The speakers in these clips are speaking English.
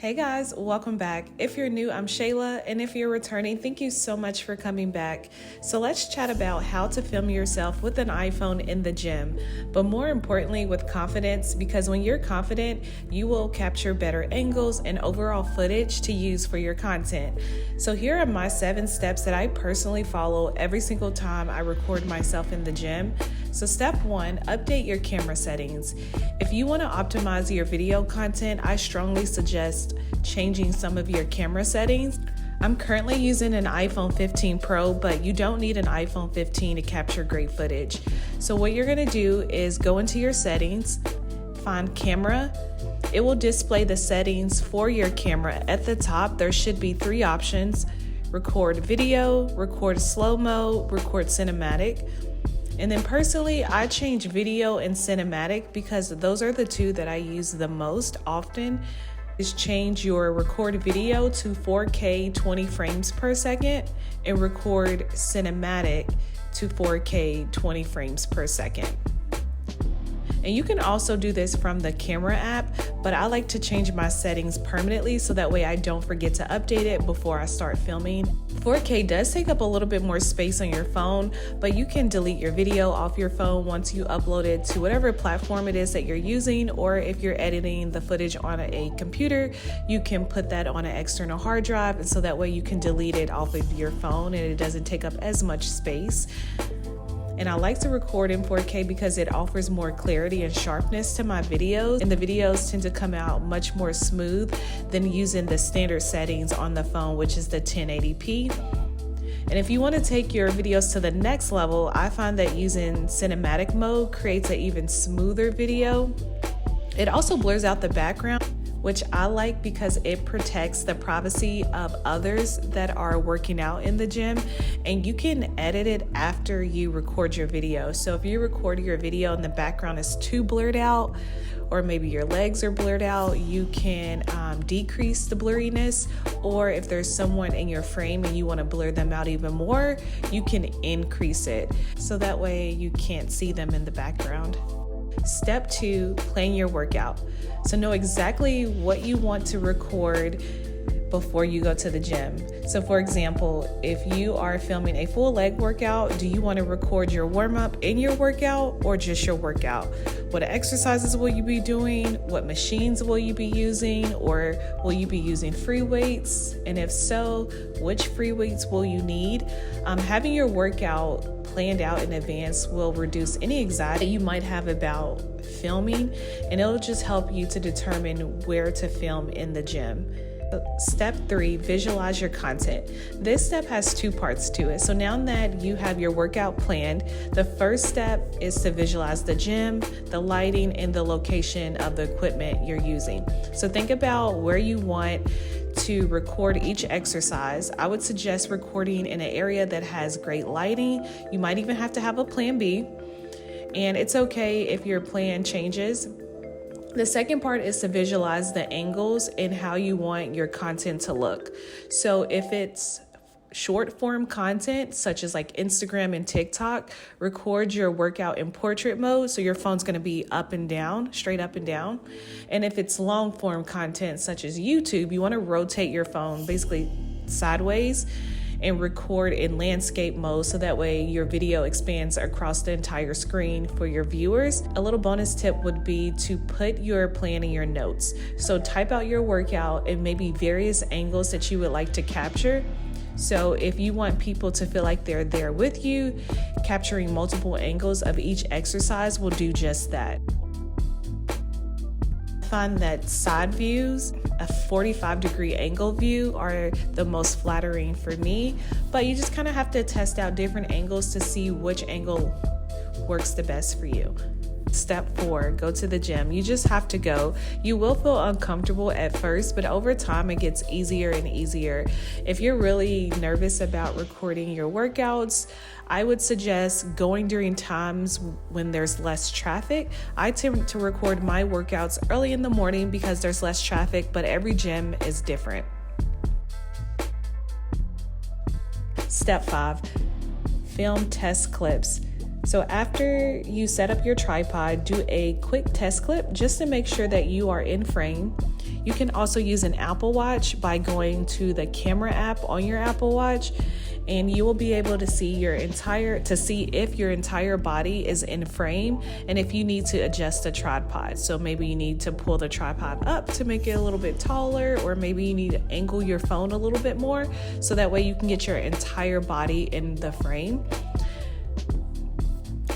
Hey guys, welcome back. If you're new, I'm Shayla, and if you're returning, thank you so much for coming back. So let's chat about how to film yourself with an iPhone in the gym, but more importantly with confidence, because when you're confident, you will capture better angles and overall footage to use for your content. So here are my 7 steps that I personally follow every single time I record myself in the gym. So step 1, update your camera settings. If you want to optimize your video content, I strongly suggest changing some of your camera settings. I'm currently using an iPhone 15 Pro, but you don't need an iPhone 15 to capture great footage. So what you're going to do is go into your settings, find camera. It will display the settings for your camera. At the top, there should be 3 options: record video, record slow-mo, record cinematic. And then personally, I change video and cinematic because those are the 2 that I use the most often. Is change your record video to 4K 20 frames per second and record cinematic to 4K 20 frames per second. And you can also do this from the camera app, but I like to change my settings permanently so that way I don't forget to update it before I start filming. 4K does take up a little bit more space on your phone, but you can delete your video off your phone once you upload it to whatever platform it is that you're using, or if you're editing the footage on a computer, you can put that on an external hard drive, and so that way you can delete it off of your phone and it doesn't take up as much space. And I like to record in 4K because it offers more clarity and sharpness to my videos, and the videos tend to come out much more smooth than using the standard settings on the phone, which is the 1080p. And if you want to take your videos to the next level, I find that using cinematic mode creates an even smoother video. It also blurs out the background, which I like because it protects the privacy of others that are working out in the gym, and you can edit it after you record your video. So if you record your video and the background is too blurred out, or maybe your legs are blurred out, you can decrease the blurriness, or if there's someone in your frame and you want to blur them out even more, you can increase it so that way you can't see them in the background. Step 2, plan your workout. So know exactly what you want to record before you go to the gym. So for example, if you are filming a full leg workout, do you want to record your warm-up in your workout or just your workout? What exercises will you be doing? What machines will you be using? Or will you be using free weights? And if so, which free weights will you need? Having your workout planned out in advance will reduce any anxiety you might have about filming, and it'll just help you to determine where to film in the gym. Step 3, visualize your content. This step has 2 parts to it. So now that you have your workout planned, the first step is to visualize the gym, the lighting, and the location of the equipment you're using. So think about where you want to record each exercise. I would suggest recording in an area that has great lighting. You might even have to have a plan B, and it's okay if your plan changes. The second part is to visualize the angles and how you want your content to look. So if it's short form content, such as like Instagram and TikTok, record your workout in portrait mode. So your phone's going to be up and down, straight up and down. And if it's long form content, such as YouTube, you want to rotate your phone basically sideways and record in landscape mode so that way your video expands across the entire screen for your viewers. A little bonus tip would be to put your plan in your notes. So type out your workout and maybe various angles that you would like to capture. So if you want people to feel like they're there with you, capturing multiple angles of each exercise will do just that. I find that side views, a 45-degree angle view, are the most flattering for me, but you just kind of have to test out different angles to see which angle works the best for you. Step 4, go to the gym. You just have to go. You will feel uncomfortable at first, but over time it gets easier and easier. If you're really nervous about recording your workouts, I would suggest going during times when there's less traffic. I tend to record my workouts early in the morning because there's less traffic, but every gym is different. Step 5, film test clips. So after you set up your tripod, do a quick test clip just to make sure that you are in frame. You can also use an Apple Watch by going to the camera app on your Apple Watch, and you will be able to see if your entire body is in frame and if you need to adjust the tripod. So maybe you need to pull the tripod up to make it a little bit taller, or maybe you need to angle your phone a little bit more so that way you can get your entire body in the frame.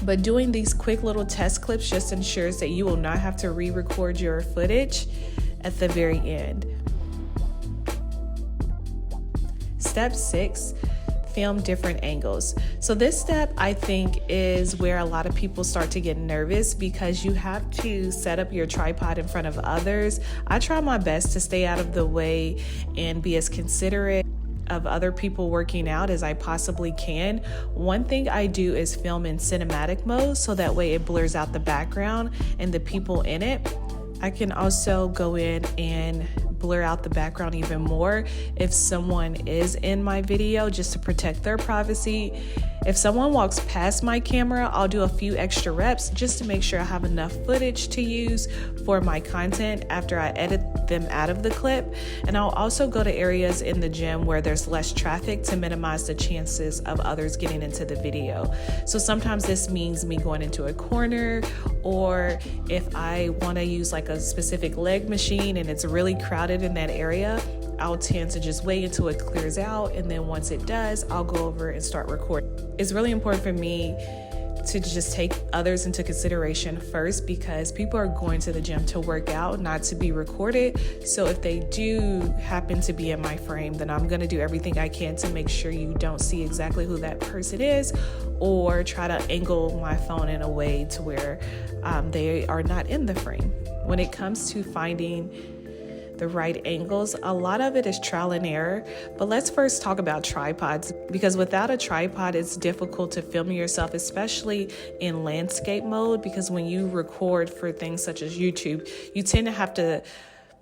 But doing these quick little test clips just ensures that you will not have to re-record your footage at the very end. Step 6, film different angles. So this step, I think, is where a lot of people start to get nervous because you have to set up your tripod in front of others. I try my best to stay out of the way and be as considerate of other people working out as I possibly can. One thing I do is film in cinematic mode so that way it blurs out the background and the people in it. I can also go in and blur out the background even more if someone is in my video, just to protect their privacy. If someone walks past my camera, I'll do a few extra reps just to make sure I have enough footage to use for my content after I edit them out of the clip. And I'll also go to areas in the gym where there's less traffic to minimize the chances of others getting into the video. So sometimes this means me going into a corner, or if I want to use like a specific leg machine and it's really crowded in that area, I'll tend to just wait until it clears out, and then once it does, I'll go over and start recording. It's really important for me to just take others into consideration first, because people are going to the gym to work out, not to be recorded. So if they do happen to be in my frame, then I'm going to do everything I can to make sure you don't see exactly who that person is, or try to angle my phone in a way to where they are not in the frame. When it comes to finding the right angles, a lot of it is trial and error. But let's first talk about tripods, because without a tripod, it's difficult to film yourself, especially in landscape mode, because when you record for things such as YouTube, you tend to have to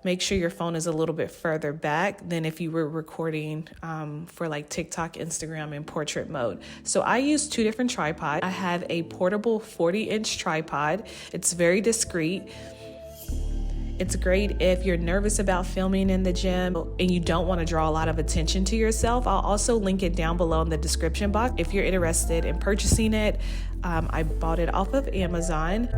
make sure your phone is a little bit further back than if you were recording for like TikTok, Instagram, and portrait mode. So I use 2 different tripods. I have a portable 40-inch tripod. It's very discreet. It's great if you're nervous about filming in the gym and you don't want to draw a lot of attention to yourself. I'll also link it down below in the description box if you're interested in purchasing it. I bought it off of Amazon.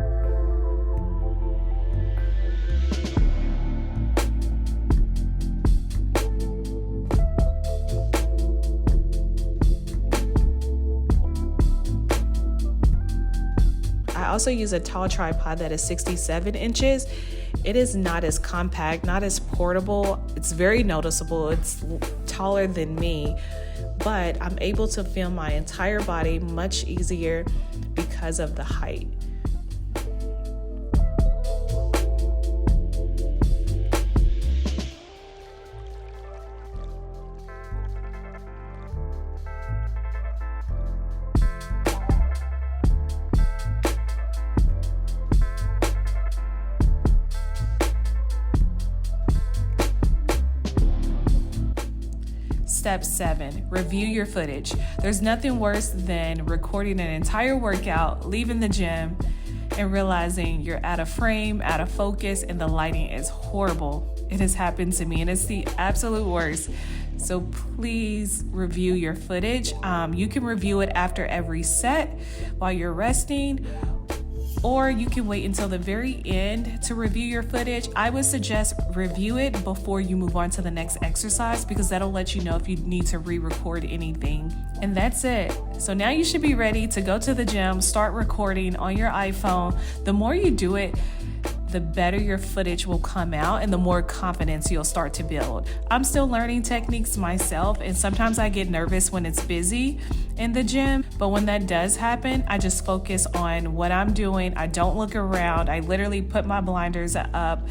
I also use a tall tripod that is 67 inches. It is not as compact, not as portable. It's very noticeable. It's taller than me, but I'm able to film my entire body much easier because of the height. Step 7, review your footage. There's nothing worse than recording an entire workout, leaving the gym, and realizing you're out of frame, out of focus, and the lighting is horrible. It has happened to me, and it's the absolute worst. So please review your footage. You can review it after every set while you're resting, or you can wait until the very end to review your footage. I would suggest review it before you move on to the next exercise, because that'll let you know if you need to re-record anything. And that's it. So now you should be ready to go to the gym, start recording on your iPhone. The more you do it, the better your footage will come out and the more confidence you'll start to build. I'm still learning techniques myself, and sometimes I get nervous when it's busy in the gym, but when that does happen, I just focus on what I'm doing. I don't look around. I literally put my blinders up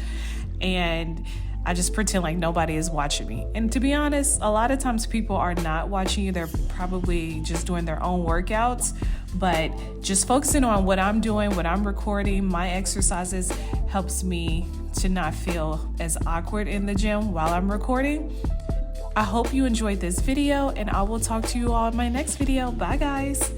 and I just pretend like nobody is watching me. And to be honest, a lot of times people are not watching you. They're probably just doing their own workouts. But just focusing on what I'm doing, what I'm recording, my exercises helps me to not feel as awkward in the gym while I'm recording. I hope you enjoyed this video, and I will talk to you all in my next video. Bye, guys.